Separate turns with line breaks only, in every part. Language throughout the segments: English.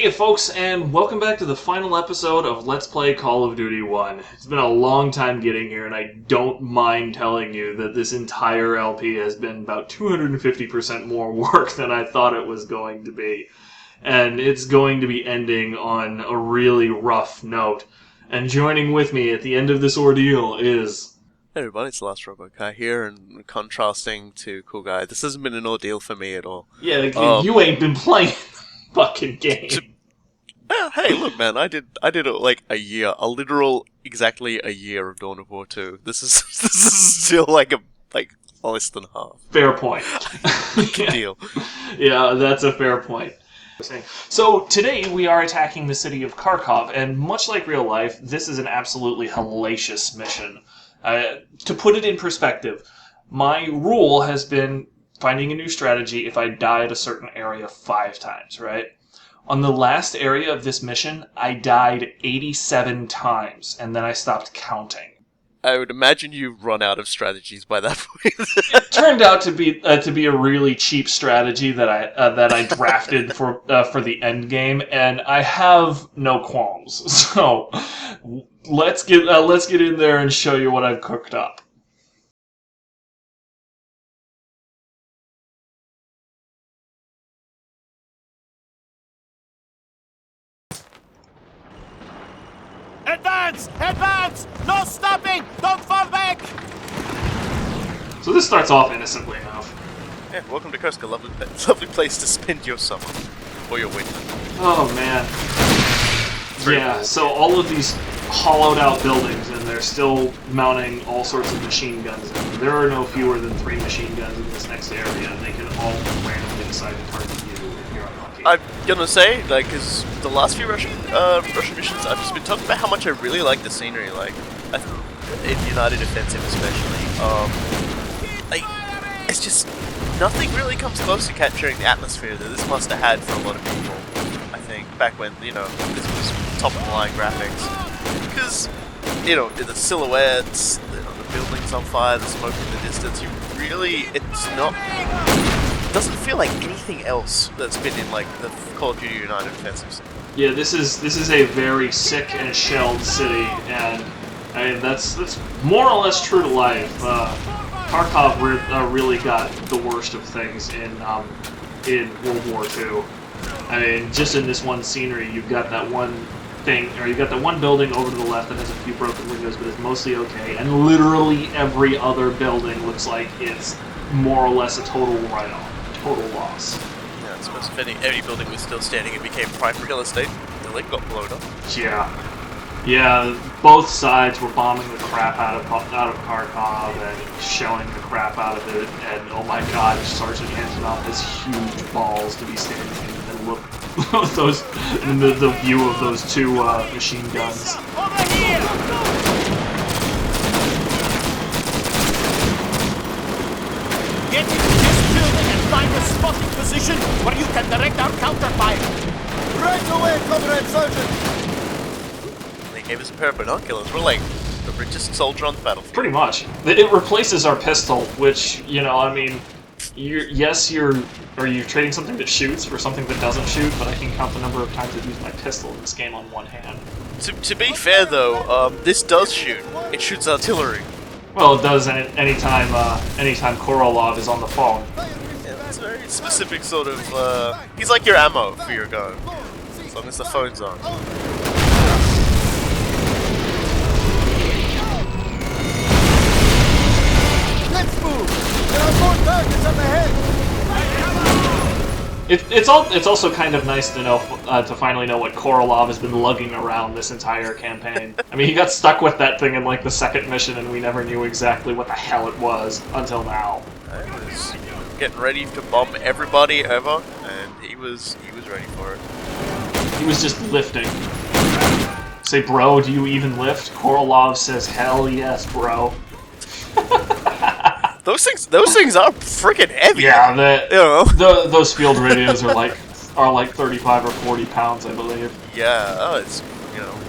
Hey folks, and welcome back to the final episode of Let's Play Call of Duty 1. It's been a long time getting here, and I don't mind telling you that this entire LP has been about 250% more work than I thought it was going to be. And it's going to be ending on a really rough note. And joining with me at the end of this ordeal is...
Hey everybody, it's the Last Robot Guy here, and contrasting to Cool Guy, this hasn't been an ordeal for me at all.
Yeah, you ain't been playing fucking game.
Hey, look, man, I did like a year, exactly a year of Dawn of War 2. This is still like less than half.
Fair point.
Good deal.
Yeah, that's a fair point. So today we are attacking the city of Karkov, and much like real life, this is an absolutely hellacious mission. To put it in perspective, my rule has been finding a new strategy if I die at a certain area 5 times, right? On the last area of this mission, I died 87 times, and then I stopped counting.
I would imagine you've run out of strategies by that point.
It turned out to be a really cheap strategy that I drafted for the end game, and I have no qualms. So let's get in there and show you what I've cooked up.
Advance! Advance! No stopping! Don't fall back!
So this starts off innocently enough.
Yeah, welcome to Kursk, a lovely place to spend your summer. Or your winter.
Oh man. Yeah, so all of these hollowed out buildings, and they're still mounting all sorts of machine guns in them. There are no fewer than 3 machine guns in this next area, and they can all randomly decide to target you if you're unlucky.
I'm gonna say, like, cause the last few Russian missions, I've just been talking about how much I really like the scenery, like, in United Offensive especially. It's just, nothing really comes close to capturing the atmosphere that this must have had for a lot of people, I think, back when, this was top-of-the-line graphics. Because, the silhouettes, the buildings on fire, the smoke in the distance, it doesn't feel like anything else that's been in, like, the Call of Duty United Offensive.
Yeah, this is a very sick and shelled city, and I mean, that's more or less true to life. Karkov really got the worst of things in World War II. I mean, just in this one scenery, you've got that one thing, or you've got that one building over to the left that has a few broken windows, but it's mostly okay, and literally every other building looks like it's more or less a total write-off, total loss.
Yeah, I suppose if any building was still standing and became prime real estate, the lake got blown up.
Yeah, both sides were bombing the crap out of Karkov and shelling the crap out of it, and oh my god, Sergeant Antonov has huge balls to be standing in the middle of those, in the view of those 2 machine guns.
Over here! Get into this building and find a spotting position where you can direct our counterfire.
Right away, Comrade Sergeant!
They gave us a pair of binoculars. We're like the richest soldier on the battlefield.
Pretty much. It replaces our pistol, which, I mean, you're trading something that shoots for something that doesn't shoot, but I can count the number of times I've used my pistol in this game on one hand.
To be fair, though, this does shoot. It shoots artillery.
Well, it does anytime Korolov is on the phone.
Yeah, it's a very specific sort of, he's like your ammo for your gun, as long as the phone's on.
Let's move! There are more targets up ahead!
It's also kind of nice to know to finally know what Korolov has been lugging around this entire campaign. I mean, he got stuck with that thing in like the 2nd mission, and we never knew exactly what the hell it was until now.
I was getting ready to bomb everybody ever, and he was ready for it.
He was just lifting. Say, bro, do you even lift? Korolov says, hell yes, bro.
Those things are freaking heavy.
Yeah, those field radios are like 35 or 40 pounds, I believe.
Yeah, it's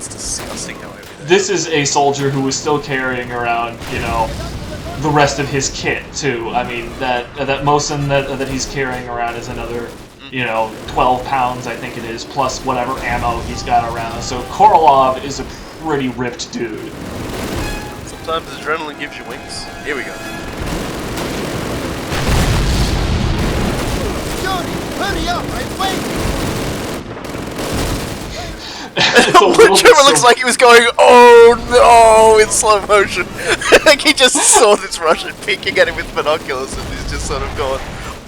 disgusting how heavy they are.
This is a soldier who is still carrying around, the rest of his kit too. I mean, that Mosin that he's carrying around is another you know, 12 pounds, I think it is, plus whatever ammo he's got around. So Korolev is a pretty ripped dude.
Sometimes adrenaline gives you wings. Here we go.
Johnny, hurry up! I'm waiting!
Trevor looks like he was going, oh no, in slow motion. Like he just saw this Russian peeking at him with binoculars and he's just sort of going,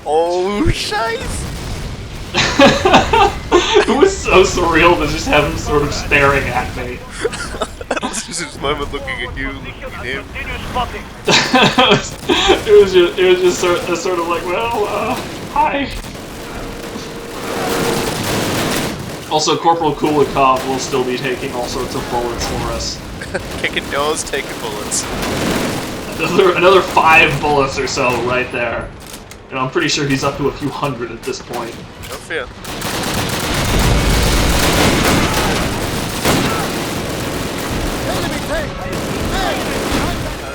oh, shice.
It was so surreal to just have him sort of staring at me.
This is his moment looking at you, looking at him.
it was just sort of like, well, hi. Also, Corporal Kulikov will still be taking all sorts of bullets for us.
Kicking doors, taking bullets.
Another 5 bullets or so right there. And I'm pretty sure he's up to a few hundred at this point.
No fear.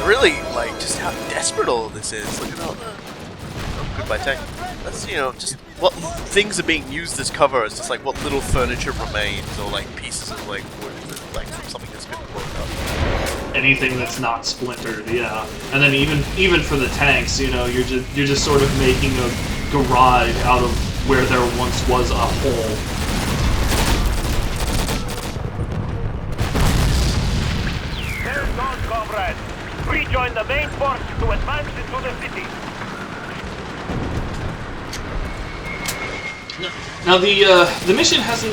Really, like, just how desperate all of this is. Look at all the... Oh, goodbye tank. That's, you know, just what things are being used as cover. It's just like what little furniture remains, or like pieces of like wood, like from something that's been blown up.
Anything that's not splintered, yeah. And then even for the tanks, you know, you're just sort of making a garage out of where there once was a hole.
They're gone, comrades. Rejoin the main force to advance into the city.
Now the mission hasn't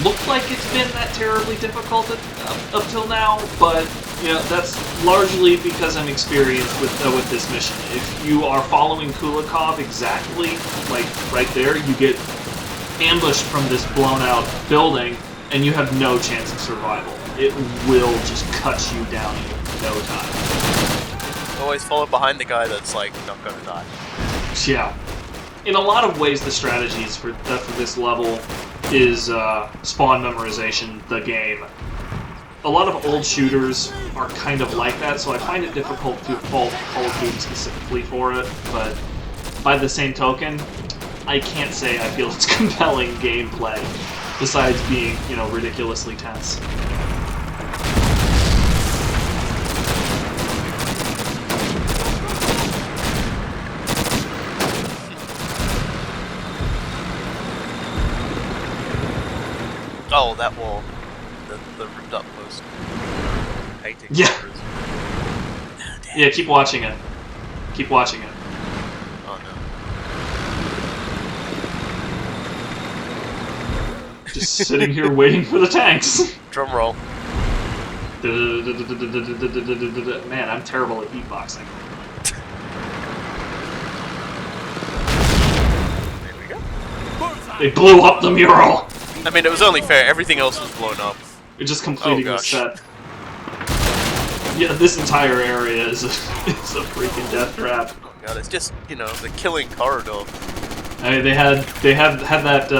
looked like it's been that terribly difficult up till now, but you know that's largely because I'm experienced with this mission. If you are following Kulikov exactly, like right there, you get ambushed from this blown out building, and you have no chance of survival. It will just cut you down in no time.
Always follow behind the guy that's like not gonna die.
Yeah. In a lot of ways, the strategies for this level is spawn memorization, the game. A lot of old shooters are kind of like that, so I find it difficult to fault Call of Duty specifically for it, but by the same token, I can't say I feel it's compelling gameplay, besides being, you know, ridiculously tense.
Oh, that wall. The ripped up post. Painting.
Yeah. Yeah, keep watching it. Keep watching it.
Oh
no. Just sitting here waiting for the tanks.
Drum roll.
Man, I'm terrible at beatboxing.
There we go.
They blew up the mural!
I mean, it was only fair. Everything else was blown up.
You're just completing the
gosh.
set. Yeah, this entire area is a freaking death trap.
Oh god, it's just, you know, the killing corridor.
I mean, they had that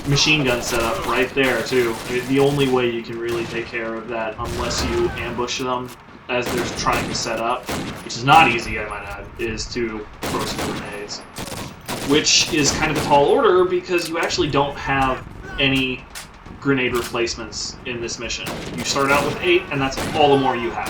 machine gun set up right there too. I mean, the only way you can really take care of that, unless you ambush them as they're trying to set up, which is not easy, I might add, is to throw some grenades. Which is kind of a tall order because you actually don't have any grenade replacements in this mission. You start out with 8, and that's all the more you have.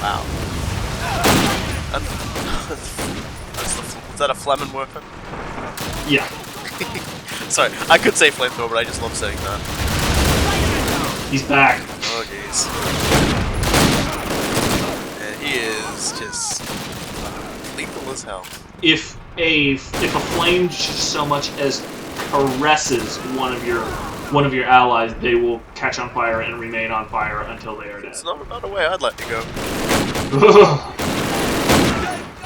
Wow. Is that a Fleming weapon?
Yeah.
Sorry, I could say flamethrower, but I just love saying that.
He's back.
Oh jeez. And he is just lethal as hell.
If a flame just so much as caresses one of your allies, they will catch on fire and remain on fire until they are dead.
It's not a way I'd like to go.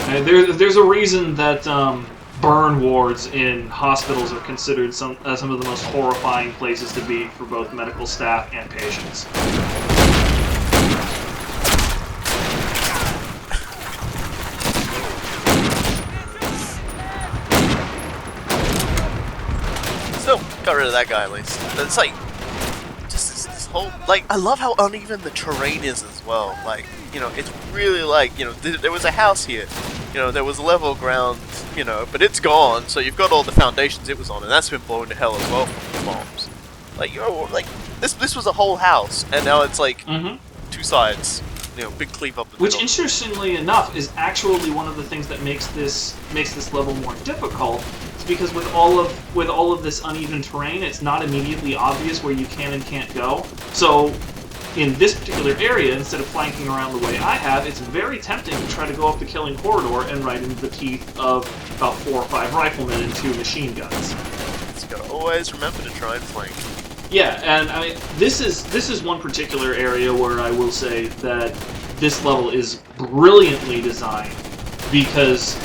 And there's a reason that burn wards in hospitals are considered some of the most horrifying places to be for both medical staff and patients.
So, got rid of that guy at least. But it's like, just this whole, like, I love how uneven the terrain is as well. Like, you know, it's really like, you know, there was a house here, you know, there was level ground, you know, but it's gone, so you've got all the foundations it was on, and that's been blown to hell as well from the bombs. Like, you know, like, this was a whole house, and now it's like, two sides, you know, big cleave up the
Which,
middle.
interestingly enough, is actually one of the things that makes this level more difficult. It's because with all of this uneven terrain, it's not immediately obvious where you can and can't go. So, in this particular area, instead of flanking around the way I have, it's very tempting to try to go up the killing corridor and right into the teeth of about 4 or 5 riflemen and 2 machine guns.
So you gotta always remember to try and flank.
Yeah, and I mean, this is one particular area where I will say that this level is brilliantly designed, because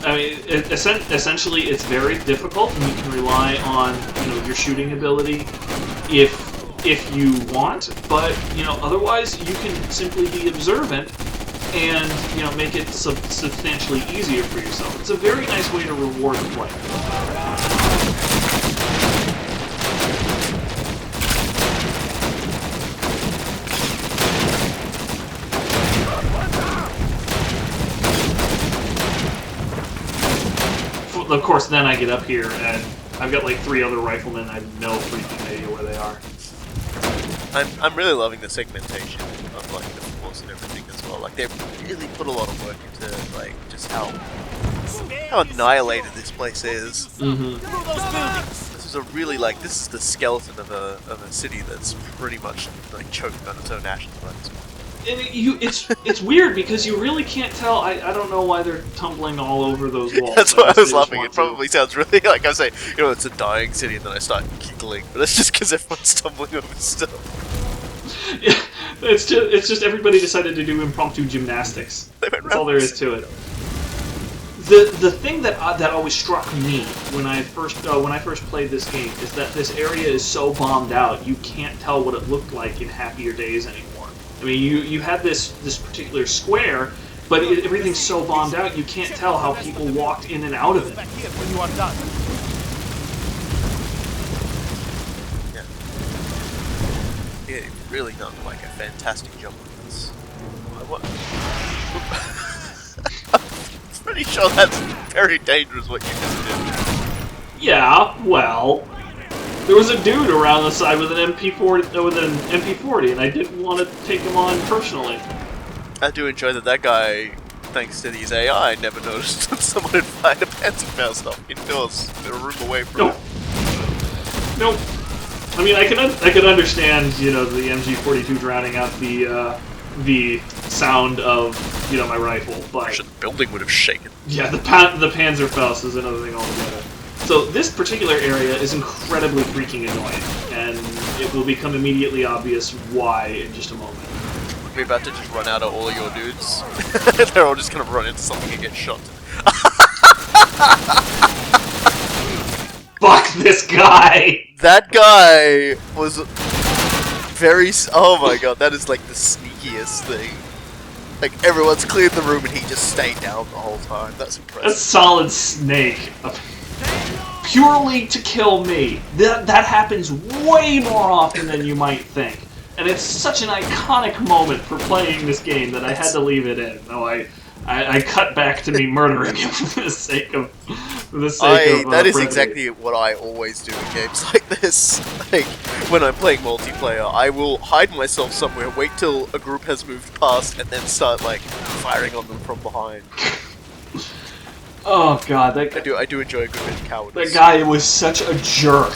I mean, essentially it's very difficult, and you can rely on, you know, your shooting ability if you want, but, you know, otherwise you can simply be observant and, you know, make it substantially easier for yourself. It's a very nice way to reward the player. Of course, then I get up here, and I've got like 3 other riflemen. I have no freaking idea where they are.
I'm really loving the segmentation of like the force and everything as well. Like they really put a lot of work into like just how annihilated this place is. This is a really like this is the skeleton of a city that's pretty much like choked on its own ashes by this point.
And it's weird because you really can't tell. I don't know why they're tumbling all over those walls.
That's why I was laughing. It probably sounds really like I say, you know, it's a dying city, and then I start giggling. But it's just because everyone's tumbling over stuff.
Yeah, it's just everybody decided to do impromptu gymnastics. That's all there is to it. The thing that always struck me when I first played this game is that this area is so bombed out you can't tell what it looked like in happier days anymore. I mean, you had this particular square, but everything's so bombed out you can't tell how people walked in and out of it.
Back here when you are done.
Yeah. Yeah, you've really done like a fantastic job with this. I'm pretty sure that's very dangerous what you just did.
Yeah, well, there was a dude around the side with an MP40, and I didn't want to take him on personally.
I do enjoy that guy, thanks to these AI, never noticed that someone had fired a Panzerfaust off indoors, a room away from
Nope. Nope. I mean, I can understand, you know, the MG42 drowning out the sound of, you know, my rifle, but
the building would have shaken.
yeah, the Panzerfaust is another thing altogether. So this particular area is incredibly freaking annoying, and it will become immediately obvious why in just a moment.
We're about to just run out of all your dudes. They're all just gonna run into something and get shot.
Fuck this guy!
That guy was very... Oh my god, that is like the sneakiest thing. Like, everyone's cleared the room and he just stayed down the whole time. That's impressive.
A solid snake. Purely to kill me. That happens way more often than you might think. And it's such an iconic moment for playing this game that I had to leave it in. Though I cut back to me murdering him for the sake of...
that is
brevity.
exactly what I always do in games like this. Like, when I'm playing multiplayer, I will hide myself somewhere, wait till a group has moved past, and then start, like, firing on them from behind.
Oh god,
I do enjoy a good bit of cowardice.
that guy was such a jerk.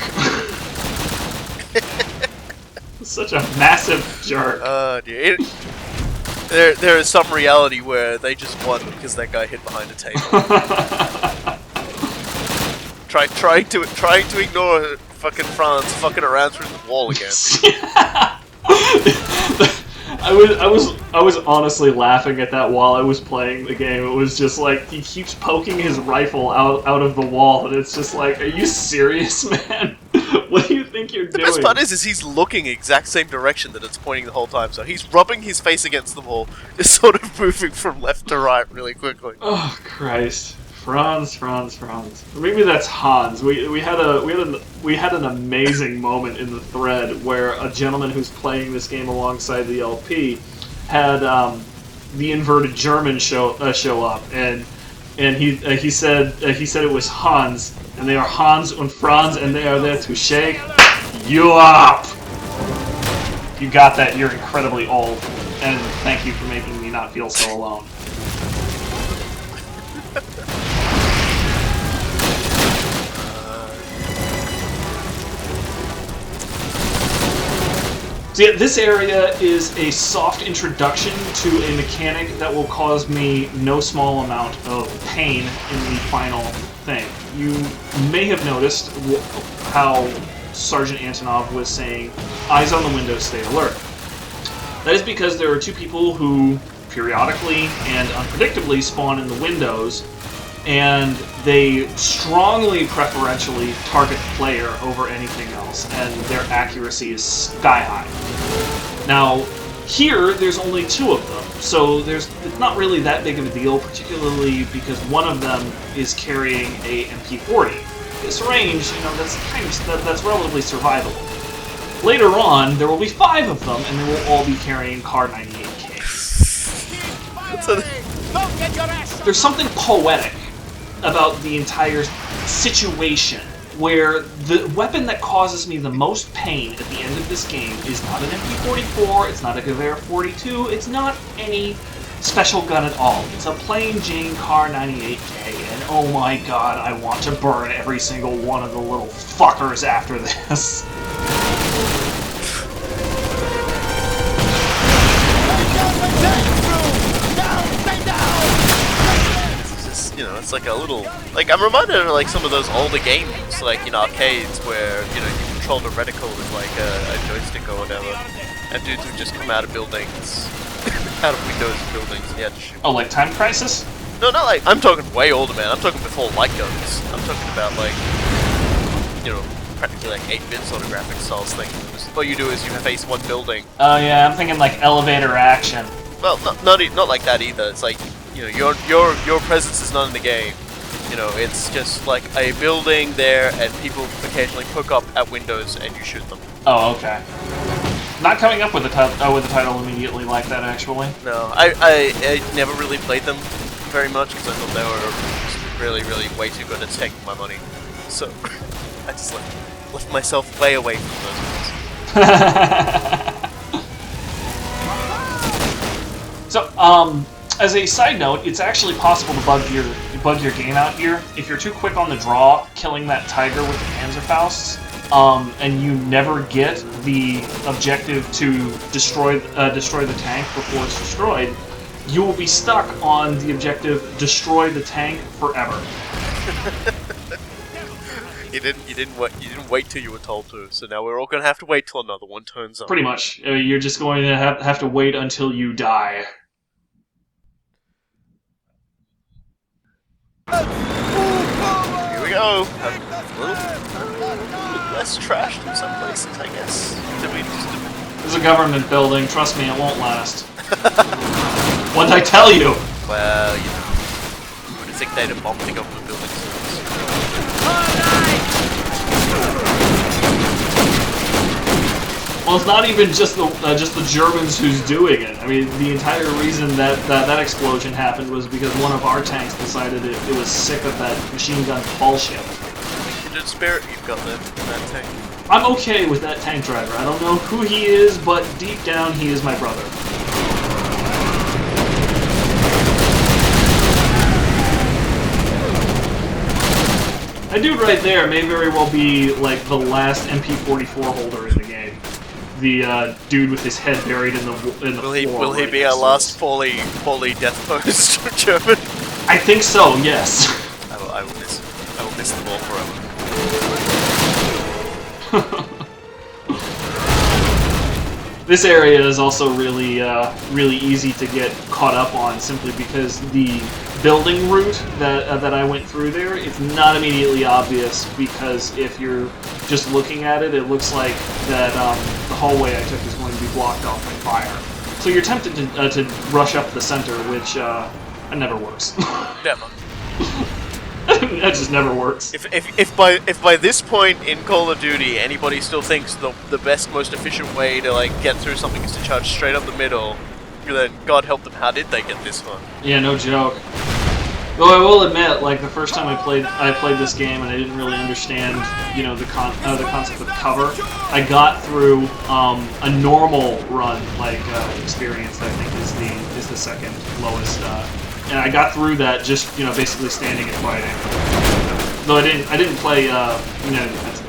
Such a massive jerk.
Dear. There is some reality where they just won because that guy hid behind a table. trying to ignore fucking France fucking around through the wall again.
I was honestly laughing at that while I was playing the game. It was just like he keeps poking his rifle out of the wall, and it's just like, are you serious, man? What do you think you're doing?
The best part is he's looking exact same direction that it's pointing the whole time. So he's rubbing his face against the wall, just sort of moving from left to right really quickly.
Oh Christ! Franz. Or maybe that's Hans. We had an amazing moment in the thread where a gentleman who's playing this game alongside the LP had the inverted German show up, and he said it was Hans, and they are Hans and Franz, and they are there to shake you up. If you got that, you're incredibly old, and thank you for making me not feel so alone. So yeah, this area is a soft introduction to a mechanic that will cause me no small amount of pain in the final thing. You may have noticed how Sergeant Antonov was saying, eyes on the window, stay alert. That is because there are two people who periodically and unpredictably spawn in the windows, and they strongly preferentially target the player over anything else, and their accuracy is sky high. Now, here, there's only two of them, so it's not really that big of a deal, particularly because one of them is carrying a MP40. This range, that's relatively survivable. Later on, there will be 5 of them, and they will all be carrying Kar 98K. There's something poetic about the entire situation, where the weapon that causes me the most pain at the end of this game is not an MP44, it's not a Gewehr 42, it's not any special gun at all. It's a plain Jane Kar 98K, and oh my god, I want to burn every single one of the little fuckers after this.
It's like a little, I'm reminded of some of those older games, arcades where, you control the reticle with a joystick or whatever, and dudes would just come out of buildings, out of windows of buildings, and you had to shoot.
Oh, like Time Crisis?
No, not I'm talking way older, man. I'm talking before light guns. I'm talking about practically 8-bit sort of graphics styles thing. All you do is you face one building.
Oh yeah, I'm thinking elevator action.
Well, not like that either. It's your presence is not in the game. It's just a building there, and people occasionally poke up at windows, and you shoot them.
Oh, okay. Not coming up with the title immediately like that, actually.
No, I never really played them very much because I thought they were really, really way too good at taking my money. So I just left myself way away from those ones.
So, as a side note, it's actually possible to bug your game out here. If you're too quick on the draw, killing that tiger with the Panzerfausts, and you never get the objective to destroy the tank before it's destroyed, you will be stuck on the objective, destroy the tank forever.
You didn't wait till you were told to, so now we're all gonna have to wait till another one turns up.
Pretty much. You're just going to have to wait until you die.
Here we go. A little less trashed in some places, I guess.
It's a government building. Trust me, it won't last. What'd I tell you?
Well, you would think they'd have bombed the government building soon.
Well, it's not even just the Germans who's doing it. I mean, the entire reason that explosion happened was because one of our tanks decided it was sick of that machine gun bullshit.
Kindred spirit you've got there, that tank.
I'm okay with that tank driver. I don't know who he is, but deep down he is my brother. That dude right there may very well be the last MP44 holder in the game. The dude with his head buried in the floor.
Will he be our last poorly death post German?
I think so. Yes.
I will miss them all forever.
This area is also really easy to get caught up on, simply because the building route that I went through there, it's not immediately obvious, because if you're just looking at it, it looks like that the hallway I took is going to be blocked off by fire. So you're tempted to rush up the center, which never works.
Never.
That just never works.
If by this point in Call of Duty anybody still thinks the best, most efficient way to like get through something is to charge straight up the middle, then God help them, how did they get this far?
Yeah, no joke. Though I will admit, like the first time I played this game and I didn't really understand, you know, the concept of cover. I got through a normal run, like experience. I think is the second lowest, and I got through that just, you know, basically standing and fighting. Though I didn't play, you know, defensive.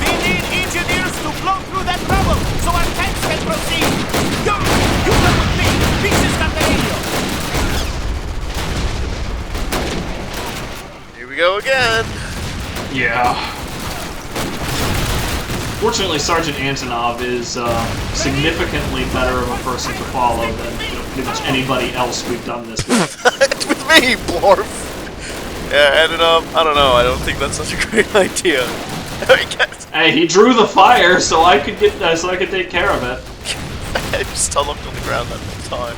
We need engineers to blow through that rubble so our tanks can proceed. You come with me. Pieces got the radio.
Here we go again.
Yeah. Fortunately, Sergeant Antonov is significantly better of a person to follow than, you know, pretty much anybody else we've done this with.
With me, Blorf. Yeah, Antonov, I don't know. I don't think that's such a great idea.
Hey, he drew the fire, so I could get I could take care of it.
I just locked on the ground that whole time.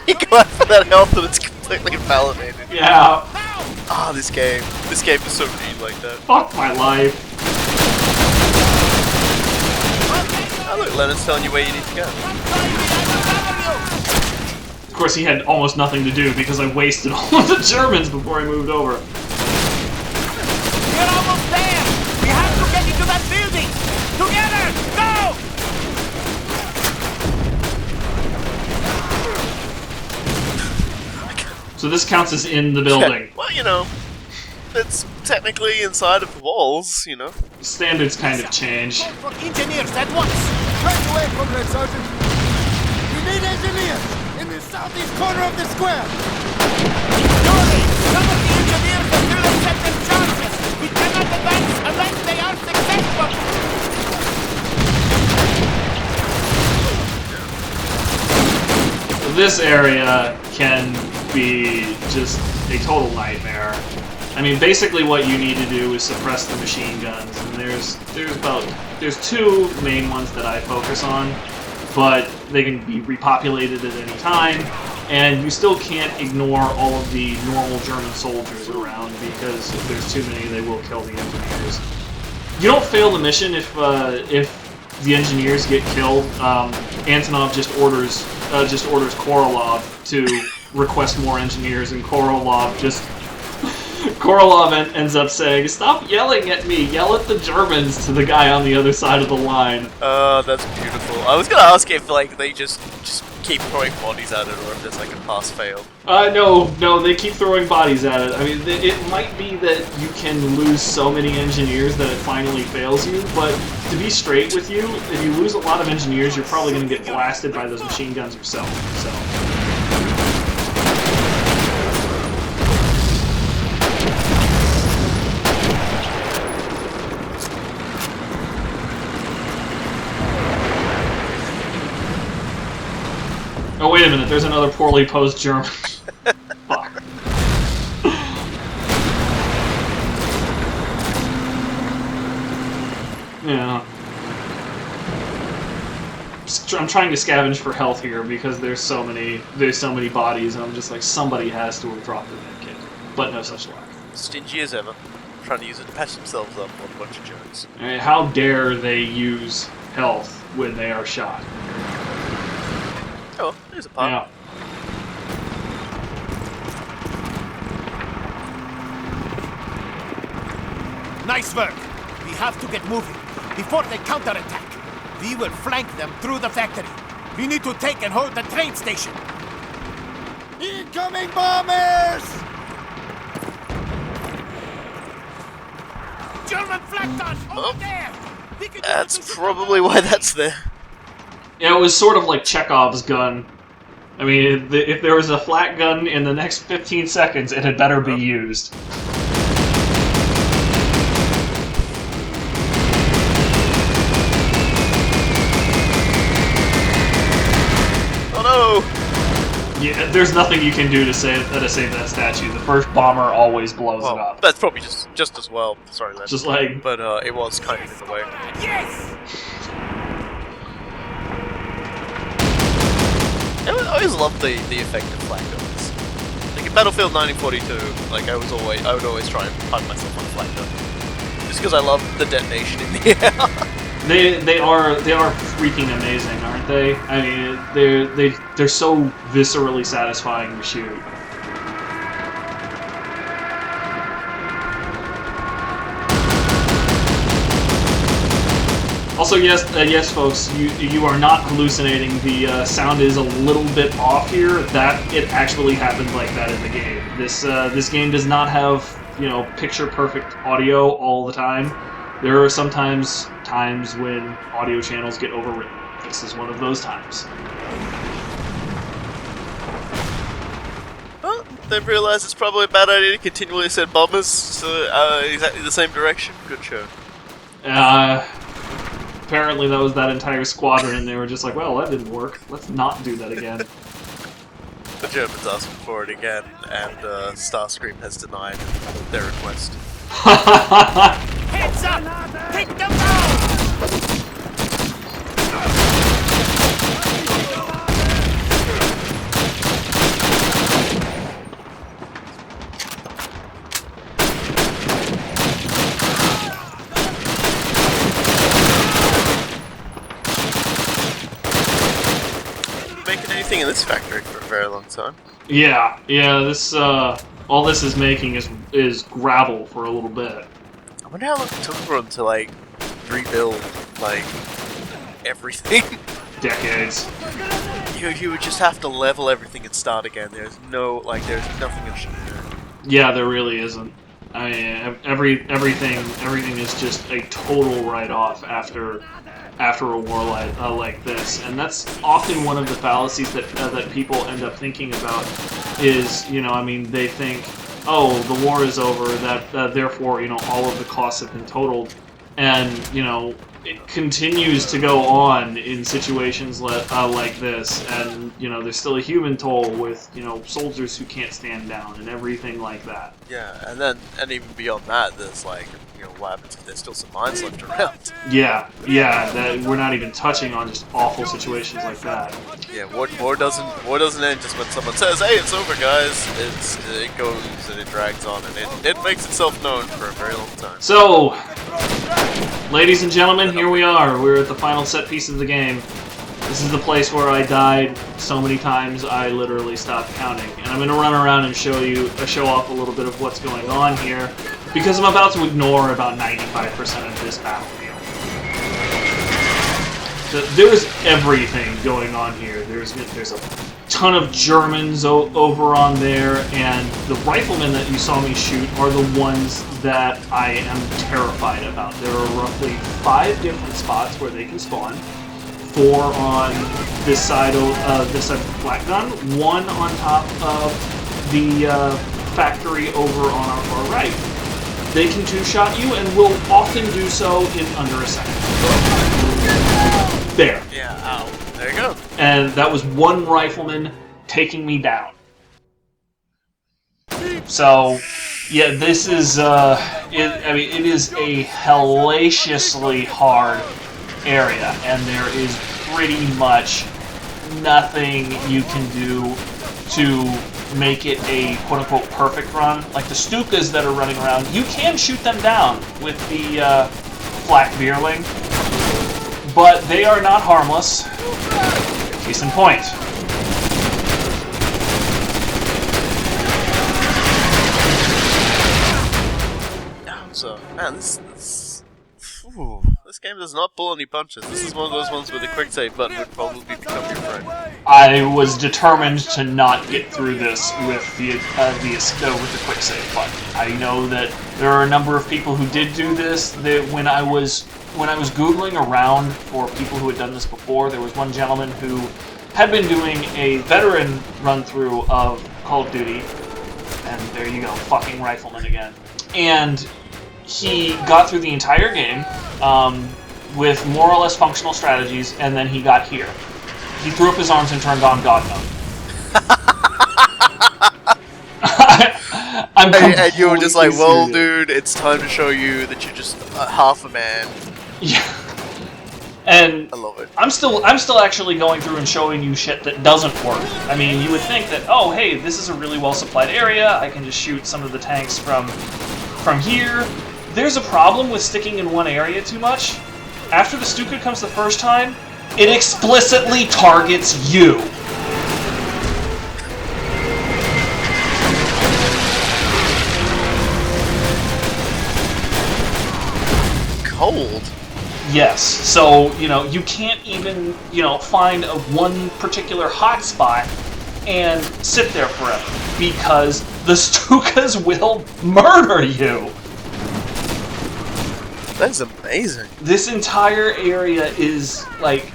You go out for that health and it's completely invalidated.
Yeah.
Ah, this game is so mean like that.
Fuck my life.
Oh look, Leonard's telling you where you need to go.
Of course, he had almost nothing to do because I wasted all of the Germans before I moved over.
We're almost there. We have to get into that building. Together, go!
So this counts as in the building.
Well, you know, it's technically inside of the walls, you know.
Standards kind of change.
For engineers at once.
Right away, Comrade Sergeant. We need engineers in the southeast corner of the square.
Surely, some of the engineers have still accepted charges. We cannot advance unless they are successful.
This area can be just a total nightmare. I mean, basically what you need to do is suppress the machine guns, and there's two main ones that I focus on, but they can be repopulated at any time, and you still can't ignore all of the normal German soldiers around, because if there's too many, they will kill the engineers. You don't fail the mission if the engineers get killed. Antonov just orders Korolov to request more engineers, and Korolov ends up saying, "Stop yelling at me, yell at the Germans," to the guy on the other side of the line.
That's beautiful. I was gonna ask if, like, they just keep throwing bodies at it, or if there's, like, a pass-fail.
No, they keep throwing bodies at it. I mean, it might be that you can lose so many engineers that it finally fails you, but to be straight with you, if you lose a lot of engineers, you're probably gonna get blasted by those machine guns yourself, so... Oh, wait a minute, there's another poorly posed German. Fuck. Yeah. I'm trying to scavenge for health here because there's so many bodies, and I'm just like, somebody has to have dropped a medkit. But no such luck.
Stingy as ever. Trying to use it to patch themselves up on a bunch of jokes.
I mean, how dare they use health when they are shot?
Oh, there's a pump.
Yeah.
Nice work. We have to get moving before they counterattack. We will flank them through the factory. We need to take and hold the train station.
Incoming bombers!
German flak gun over there. We can
That's probably why that's there.
Yeah, it was sort of like Chekhov's gun. I mean, if there was a flat gun in the next 15 seconds, it had better be used.
Oh no!
Yeah, there's nothing you can do to save that statue. The first bomber always blows it up.
That's probably just as well. Sorry, Len.
Just like...
But it was kind of in the way.
Yes!
I always loved the effect of flak guns. Like in Battlefield 1942, like I would always try and hug myself on a flak gun, just because I love the detonation in the air.
They are freaking amazing, aren't they? I mean, they're so viscerally satisfying to shoot. Also, yes, folks, you are not hallucinating. The sound is a little bit off here. That it actually happened like that in the game. This game does not have picture perfect audio all the time. There are sometimes times when audio channels get overwritten. This is one of those times.
Well, they've realized it's probably a bad idea to continually send bombers exactly the same direction. Good show.
Apparently that was that entire squadron, and they were just like, well, that didn't work. Let's not do that again.
The Germans asked for it again, and Starscream has denied their request.
Heads up! Hit them down!
Making anything in this factory for a very long time.
Yeah. This all this is making is gravel for a little bit.
I wonder how long it took for them to like rebuild like everything.
Decades.
You would just have to level everything and start again. There's nothing you should do.
Yeah, there really isn't. I mean, everything is just a total write-off after a war like this, and that's often one of the fallacies that people end up thinking about. Is I mean, they think, oh, the war is over, that therefore all of the costs have been totaled, and it continues to go on in situations like this, and there's still a human toll with soldiers who can't stand down and everything like that.
Yeah, and even beyond that, there's like what happens if there's still some mines left around?
Yeah, that we're not even touching on just awful situations like that.
Yeah, war doesn't end just when someone says, "Hey, it's over, guys." It goes and it drags on, and it makes itself known for a very long time.
So, ladies and gentlemen, here we are. We're at the final set piece of the game. This is the place where I died so many times I literally stopped counting. And I'm going to run around and show off a little bit of what's going on here, because I'm about to ignore about 95% of this battlefield. There's everything going on here. There's a ton of Germans over on there, and the riflemen that you saw me shoot are the ones that I am terrified about. There are roughly 5 different spots where they can spawn. 4 on this side of the flat gun, 1 on top of the factory over on our far right. They can 2-shot you and will often do so in under a second. There.
Yeah, ow. There you go.
And that was 1 rifleman taking me down. So, yeah, this is, it is a hellaciously hard area, and there is pretty much nothing you can do to make it a quote-unquote perfect run. Like the Stukas that are running around, you can shoot them down with the flak Beerling, but they are not harmless. Case in point.
So, man, this game does not pull any punches. This is one of those ones where the quick save button would probably become your friend.
I was determined to not get through this with the quick save button. I know that there are a number of people who did do this. That when I was Googling around for people who had done this before, there was one gentleman who had been doing a veteran run-through of Call of Duty, and there you go, fucking rifleman again. And he got through the entire game with more or less functional strategies, and then he got here. He threw up his arms and turned on God mode.
And you were just like, well,
serious.
dude, it's time to show you that you're just half a man.
Yeah. And
I love it.
I'm still actually going through and showing you shit that doesn't work. I mean, you would think that, oh, hey, this is a really well supplied area. I can just shoot some of the tanks from here. There's a problem with sticking in one area too much. After the Stuka comes the first time, it explicitly targets you.
Cold?
Yes, so, you know, you can't even, you know, find one particular hotspot and sit there forever, because the Stukas will murder you!
That's amazing.
This entire area is, like,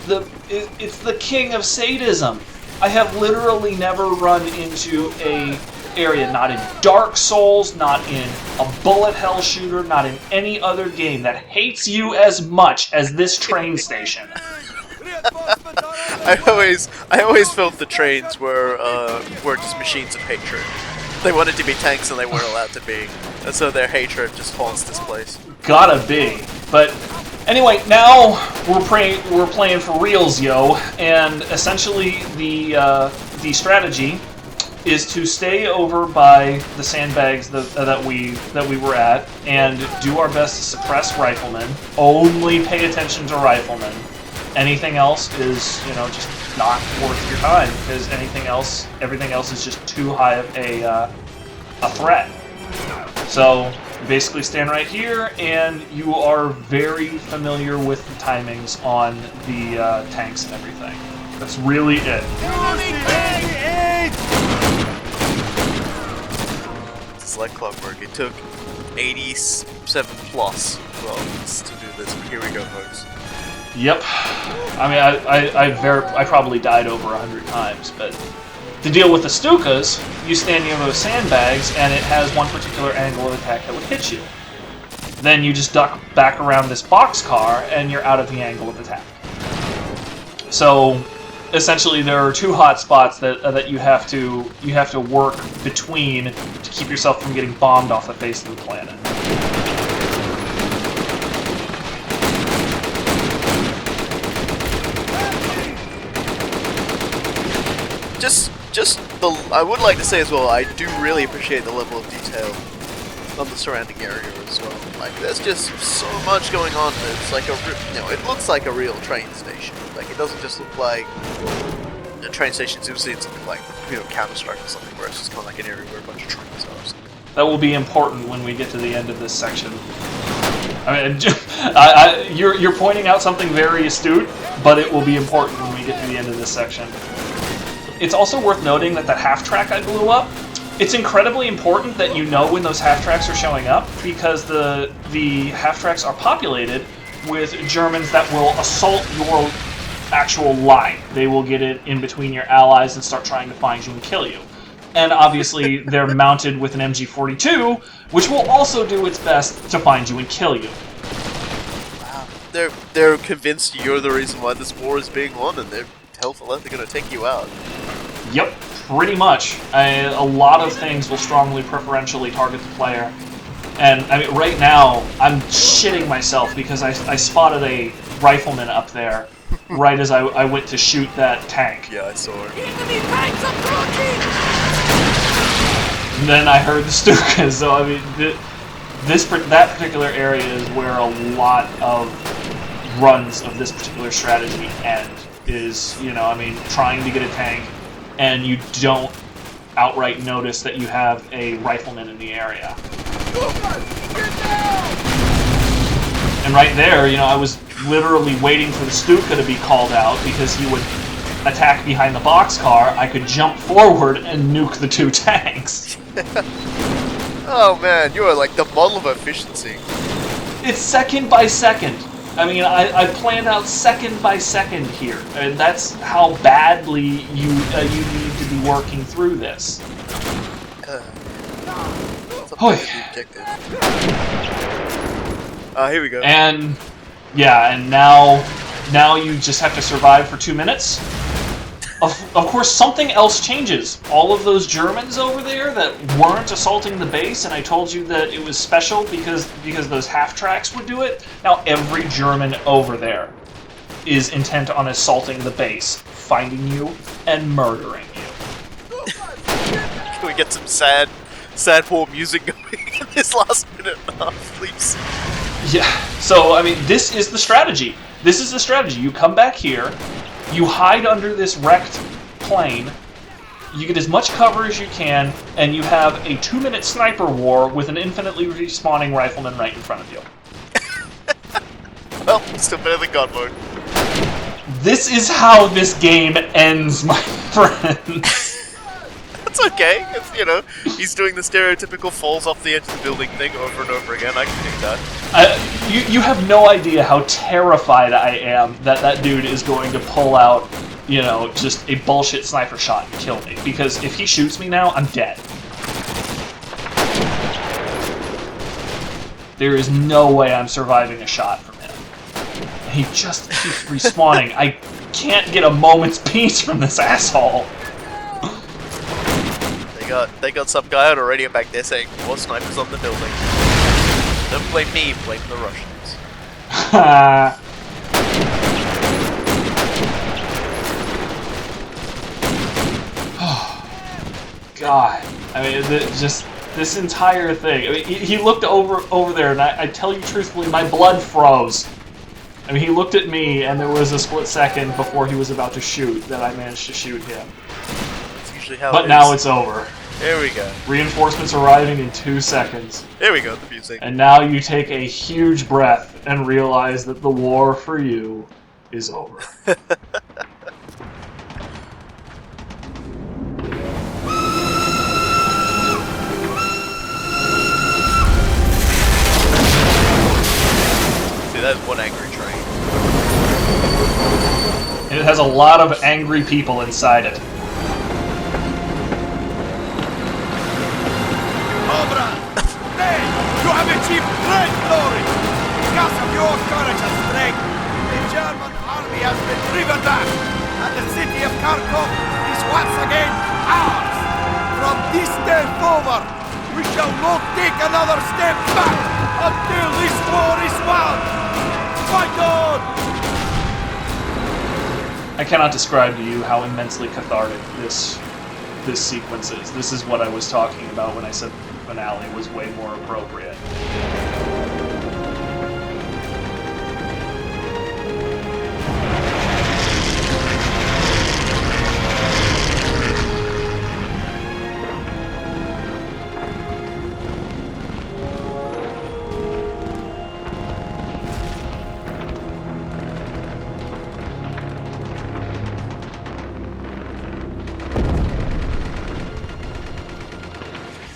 it's the king of sadism. I have literally never run into a area, not in Dark Souls, not in a bullet hell shooter, not in any other game that hates you as much as this train station.
I always felt the trains were just machines of hatred. They wanted to be tanks and they weren't allowed to be, and so their hatred just haunts this place.
Gotta be. But anyway, now we're playing for reals, yo, and essentially the strategy is to stay over by the sandbags that we were at and do our best to suppress riflemen. Only pay attention to riflemen. Anything else is, you know, just not worth your time, because everything else is just too high of a threat. So basically stand right here, and you are very familiar with the timings on the tanks and everything. That's really it.
It's like clockwork. It took 87 plus rounds to do this, but here we go, folks.
Yep. I mean, I probably died over 100 times, but to deal with the Stukas, you stand near those sandbags, and it has one particular angle of attack that would hit you. Then you just duck back around this boxcar, and you're out of the angle of attack. So essentially, there are two hot spots that you have to work between to keep yourself from getting bombed off the face of the planet.
I would like to say as well, I do really appreciate the level of detail on the surrounding area as well. Like, there's just so much going on. It's like it looks like a real train station. Like, it doesn't just look like a train station you've seen something like, you know, Counter-Strike or something, where it's just kind of like an area where a bunch of trains are or something.
That will be important when we get to the end of this section. I mean, you're pointing out something very astute, but it will be important when we get to the end of this section. It's also worth noting that the half-track I blew up, it's incredibly important that you know when those half-tracks are showing up, because the half-tracks are populated with Germans that will assault your actual line. They will get it in between your allies and start trying to find you and kill you. And obviously, they're mounted with an MG42, which will also do its best to find you and kill you.
Wow. They're convinced you're the reason why this war is being won, and they're hell for leather going to take you out.
Yep, pretty much. A lot of things will strongly preferentially target the player. And I mean, right now, I'm shitting myself because I spotted a rifleman up there right as I went to shoot that tank.
Yeah, I saw it.
And then I heard the Stukas, so I mean, that particular area is where a lot of runs of this particular strategy end. Is, you know, I mean, trying to get a tank, and you don't outright notice that you have a rifleman in the area. And right there, you know, I was literally waiting for the Stuka to be called out, because he would attack behind the boxcar. I could jump forward and nuke the two tanks.
Oh man, you are like the model of efficiency.
It's second by second. I mean, I planned out second by second here, and that's how badly you need to be working through this.
Here we go.
And yeah, and now you just have to survive for 2 minutes, Of course, something else changes. All of those Germans over there that weren't assaulting the base, and I told you that it was special because those half-tracks would do it, now every German over there is intent on assaulting the base, finding you, and murdering you.
Can we get some sad poor music going in this last minute and a half, please?
Yeah, so, I mean, this is the strategy. This is the strategy. You come back here, you hide under this wrecked plane, you get as much cover as you can, and you have a 2-minute sniper war with an infinitely respawning rifleman right in front of you.
Well, still better than God mode.
This is how this game ends, my friend.
That's okay. It's, you know, he's doing the stereotypical falls off the edge of the building thing over and over again. I can do that.
You have no idea how terrified I am that dude is going to pull out, you know, just a bullshit sniper shot and kill me. Because if he shoots me now, I'm dead. There is no way I'm surviving a shot from him. He just keeps respawning. I can't get a moment's peace from this asshole.
They got some guy on a radio back there saying, more snipers on the building. Don't blame me, blame the Russians.
God. I mean, just this entire thing. I mean, he looked over there, and I tell you truthfully, my blood froze. I mean, he looked at me, and there was a split second before he was about to shoot that I managed to shoot him.
That's usually how
But now it's over.
There we go.
Reinforcements arriving in 2 seconds.
There we go, the music.
And now you take a huge breath and realize that the war for you is over.
See, that's one angry train.
And it has a lot of angry people inside it.
You have achieved great glory! Because of your courage and strength, the German army has been driven back, and the city of Karkov is once again ours! From this day forward, we shall not take another step back until this war is won! Fight on!
I cannot describe to you how immensely cathartic this sequence is. This is what I was talking about when I said finale was way more appropriate.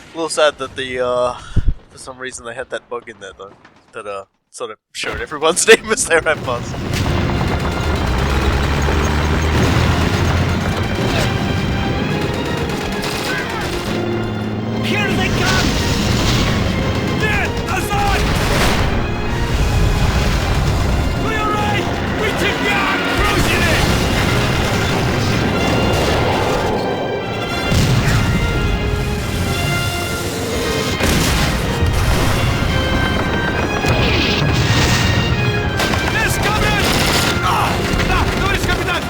A little sad that for some reason they had that bug in there though, that sort of showed everyone's name as they ran past.
Here they come! There! Azad! To your right! We took the arm! Cruising it! There's coming! Ah! Nobody's coming down!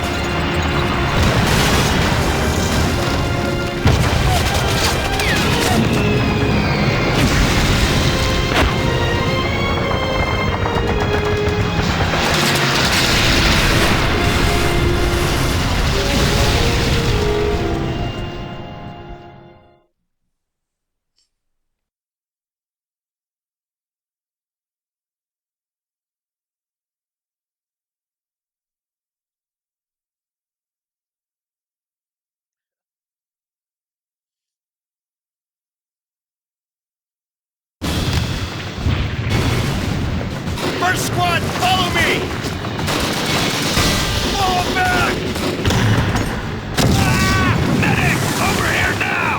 First squad, follow me! Fall back! Ah! Medic! Over here now!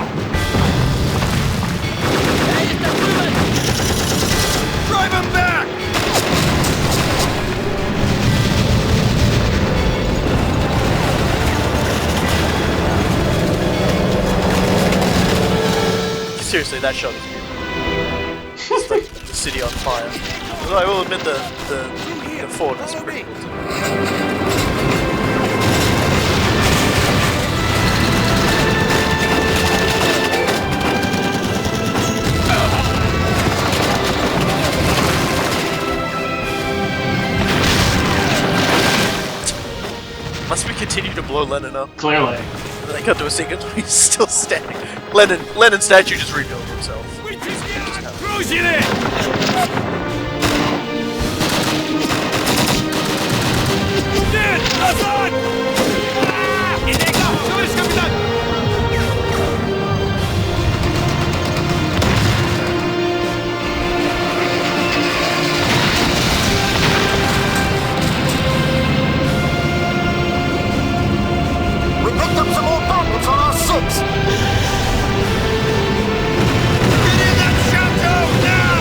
Drive him back!
seriously, that shot is beautiful. It's like the city on fire. Although I will admit the fort is pretty cool too. Must we continue to blow Lenin up?
Clearly.
And then I cut to a scene and he's still standing. Lenin's statue just rebuilt himself.
Cruising in! Dead! Назад! Товарищ капитан!
We picked up some more buttons on our six.
Get in that chateau now!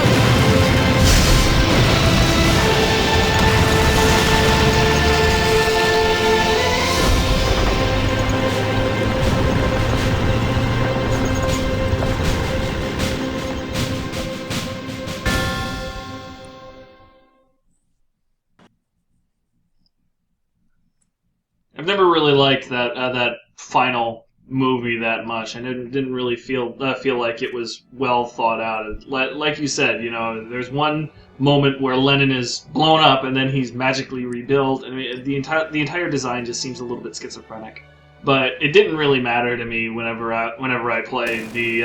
I've never really liked that final movie that much. I didn't really feel like it was well thought out. Like you said, there's one moment where Lenin is blown up and then he's magically rebuilt. I mean, the entire design just seems a little bit schizophrenic. But it didn't really matter to me whenever I played. The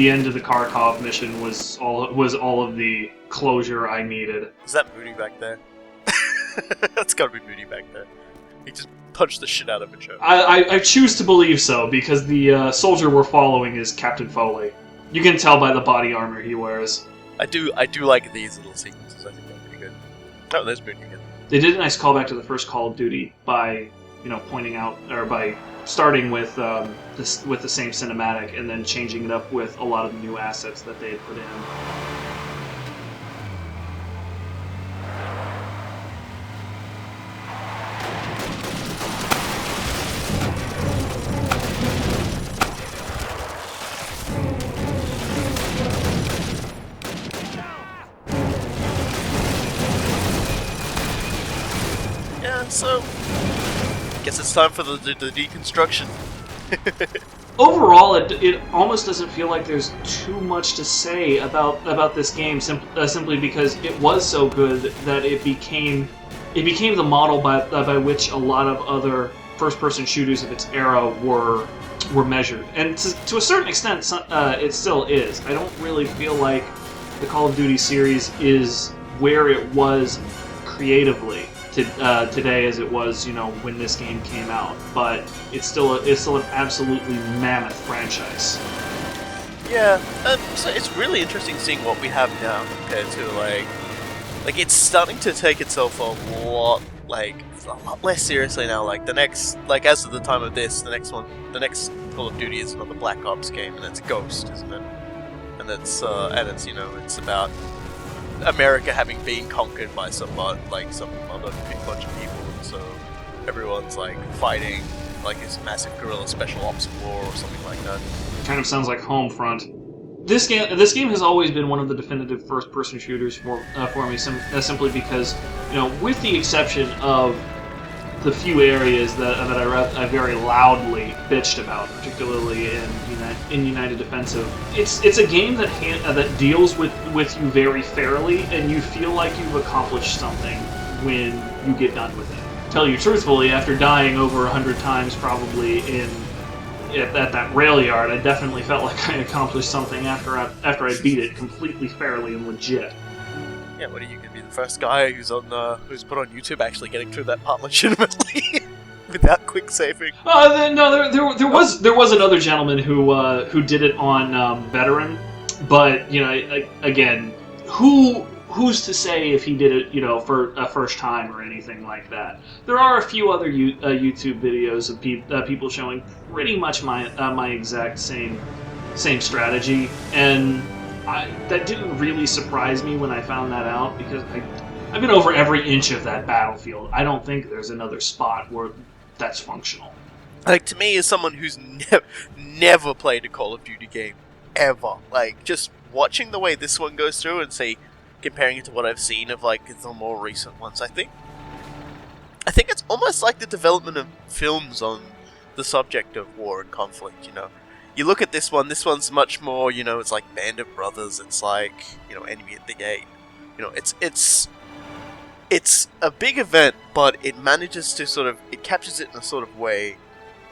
end of the Karkov mission was all of the closure I needed.
Is that Moody back there? That's gotta be Moody back there. He just punched the shit out of a joke.
I choose to believe so, because the soldier we're following is Captain Foley. You can tell by the body armor he wears.
I do like these little sequences. I think they're pretty good. Oh, there's Moody again.
They did a nice callback to the first Call of Duty by, pointing out, or by starting with the same cinematic and then changing it up with a lot of the new assets that they had put in.
So, guess it's time for the deconstruction.
Overall, it almost doesn't feel like there's too much to say about this game, simply because it was so good that it became the model by which a lot of other first-person shooters of its era were measured, and to a certain extent, it still is. I don't really feel like the Call of Duty series is where it was creatively today as it was, when this game came out. But it's still an absolutely mammoth franchise.
Yeah, so it's really interesting seeing what we have now compared to like it's starting to take itself a lot less seriously now. Like the next, as of the time of this, the next Call of Duty is another Black Ops game, and it's Ghost, isn't it? And it's it's about America having been conquered by some other bunch of people, and so everyone's fighting this massive guerrilla special ops war or something like that.
Kind of sounds like Homefront. This game has always been one of the definitive first-person shooters for me, simply because, with the exception of the few areas that I very loudly bitched about, particularly in United Defensive, it's a game that deals with you very fairly, and you feel like you've accomplished something when you get done with it. Tell you truthfully, after dying over 100 times probably at that rail yard, I definitely felt like I accomplished something after I beat it completely fairly and legit.
Yeah, what are you gonna be the first guy who's put on YouTube actually getting through that part legitimately without quick saving?
No, there was another gentleman who did it on Veteran, but again, who's to say if he did it for a first time or anything like that? There are a few other YouTube videos of people showing pretty much my exact same strategy, and that didn't really surprise me when I found that out, because I've been over every inch of that battlefield. I don't think there's another spot where that's functional.
To me, as someone who's never played a Call of Duty game ever. Like, just watching the way this one goes through and say, comparing it to what I've seen of like the more recent ones, I think it's almost like the development of films on the subject of war and conflict. You know, you look at this one's much more, you know, it's like Band of Brothers, it's like, you know, Enemy at the Gate. You know, it's a big event, but it manages to sort of, it captures it in a sort of way,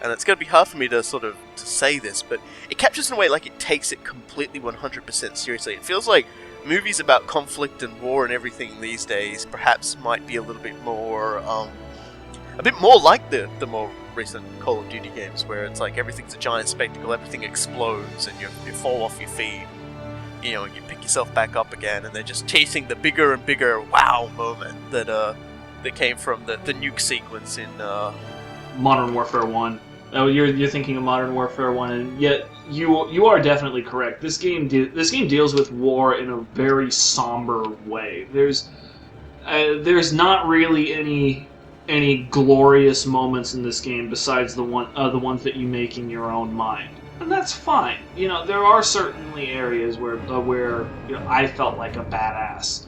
and it's going to be hard for me to sort of to say this, but it captures it in a way like it takes it completely 100% seriously. It feels like movies about conflict and war and everything these days perhaps might be a little bit more like the more recent Call of Duty games, where it's like everything's a giant spectacle, everything explodes, and you fall off your feet, you know, you pick yourself back up again, and they're just chasing the bigger and bigger wow moment that came from the nuke sequence in
Modern Warfare 1. Oh, you're thinking of Modern Warfare 1, and yet you are definitely correct. This game deals with war in a very somber way. There's not really any glorious moments in this game besides the ones that you make in your own mind, and that's fine. You know, there are certainly areas where you know, I felt like a badass,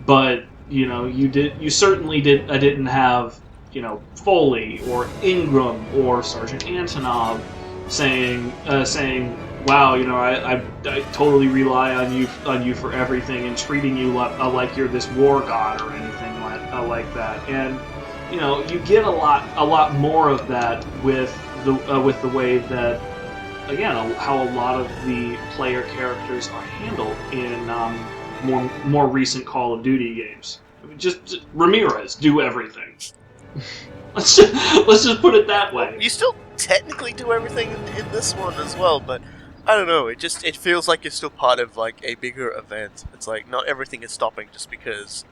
but you know, you certainly didn't have, you know, Foley or Ingram or Sergeant Antonov saying, "Wow, you know, I totally rely on you for everything," and treating you like you're this war god or anything like that. And you know, you get a lot more of that with the way that, again, how a lot of the player characters are handled in more recent Call of Duty games. I mean, just Ramirez, do everything. let's just put it that way.
You still technically do everything in this one as well, but I don't know, it feels like you're still part of like a bigger event. It's like not everything is stopping just because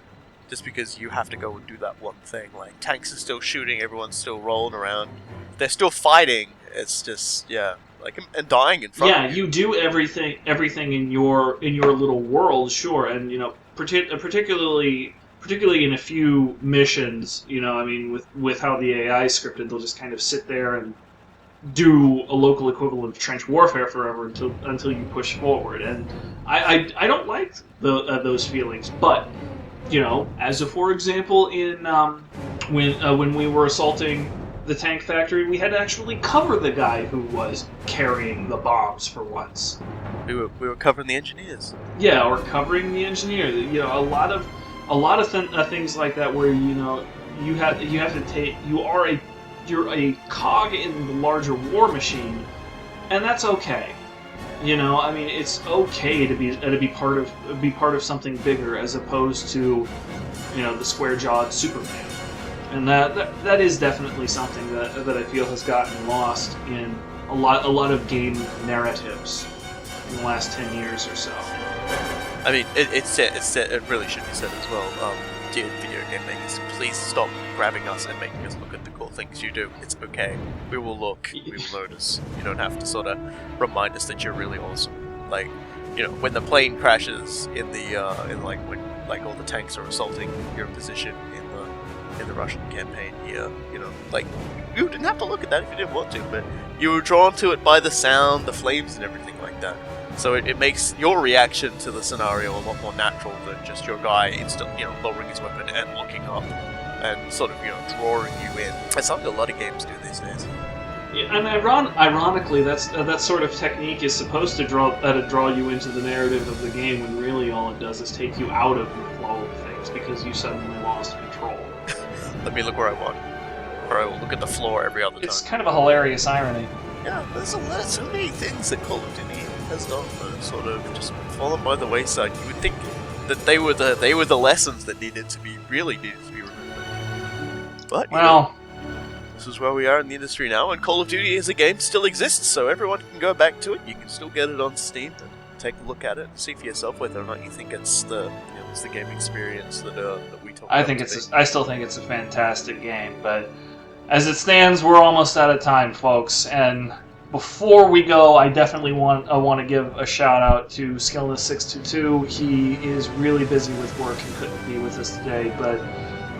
you have to go and do that one thing. Like, tanks are still shooting, everyone's still rolling around, they're still fighting. It's just, yeah, like, and dying in front of you.
Yeah, you do everything in your little world, sure, and you know, particularly in a few missions, you know, I mean, with how the AI is scripted, they'll just kind of sit there and do a local equivalent of trench warfare forever until you push forward, and I don't like those feelings, but you know, as for example, in when we were assaulting the tank factory, we had to actually cover the guy who was carrying the bombs for once.
We were covering the engineers.
Yeah, or covering the engineer. You know, a lot of things like that, where you know you're a cog in the larger war machine, and that's okay. You know, I mean, it's okay to be part of something bigger, as opposed to, you know, the square-jawed Superman, and that is definitely something that I feel has gotten lost in a lot of game narratives in the last 10 years or so.
I mean, it really should be said as well. Dear video game makers, please stop grabbing us and making us look at the cool things you do. It's okay. We will look. We will notice. You don't have to sort of remind us that you're really awesome. Like, you know, when the plane crashes in when all the tanks are assaulting your position in the Russian campaign here, you know, like, you didn't have to look at that if you didn't want to, but you were drawn to it by the sound, the flames, and everything like that. So it makes your reaction to the scenario a lot more natural than just your guy instantly, you know, lowering his weapon and looking up and sort of, you know, drawing you in. That's something a lot of games do these days.
Yeah, and ironically, that sort of technique is supposed to draw you into the narrative of the game, when really all it does is take you out of the flow of things because you suddenly lost control.
Let me look where I want, or I will look at the floor every other time.
It's kind of a hilarious irony.
Yeah, there's so many things that Call of Duty has done that are sort of just fallen by the wayside. You would think that they were the lessons that needed to be remembered. But
well,
this is where we are in the industry now, and Call of Duty as a game still exists, so everyone can go back to it. You can still get it on Steam and take a look at it and see for yourself whether or not you think it's the game experience that we talk about.
I still think it's a fantastic game, but as it stands, we're almost out of time, folks, and before we go, I definitely want to give a shout out to Skillness622. He is really busy with work and couldn't be with us today, but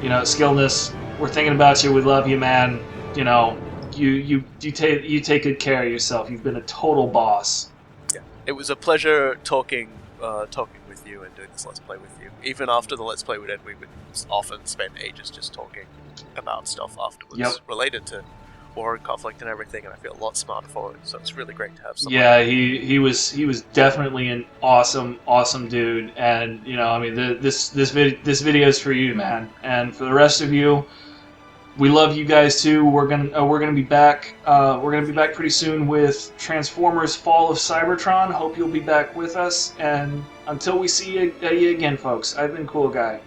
you know, Skillness, we're thinking about you. We love you, man. You know, you take good care of yourself. You've been a total boss.
Yeah, It was a pleasure talking with you and doing this Let's Play with you. Even after the Let's Play would end, we would often spend ages just talking about stuff afterwards related to war and conflict and everything, and I feel a lot smarter for it, so it's really great to have someone.
Yeah, he was definitely an awesome dude, and I mean this video is for you, man, and for the rest of you, we love you guys too. We're gonna be back. We're gonna be back pretty soon with Transformers: Fall of Cybertron. Hope you'll be back with us. And until we see you again, folks, I've been Cool Guy.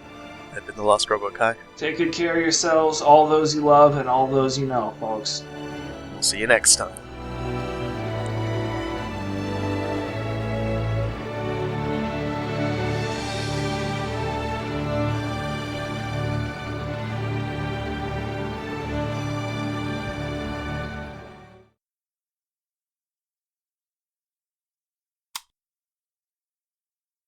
I've been the Lost Robo Kai.
Take good care of yourselves, all those you love, and all those you know, folks.
We'll see you next time.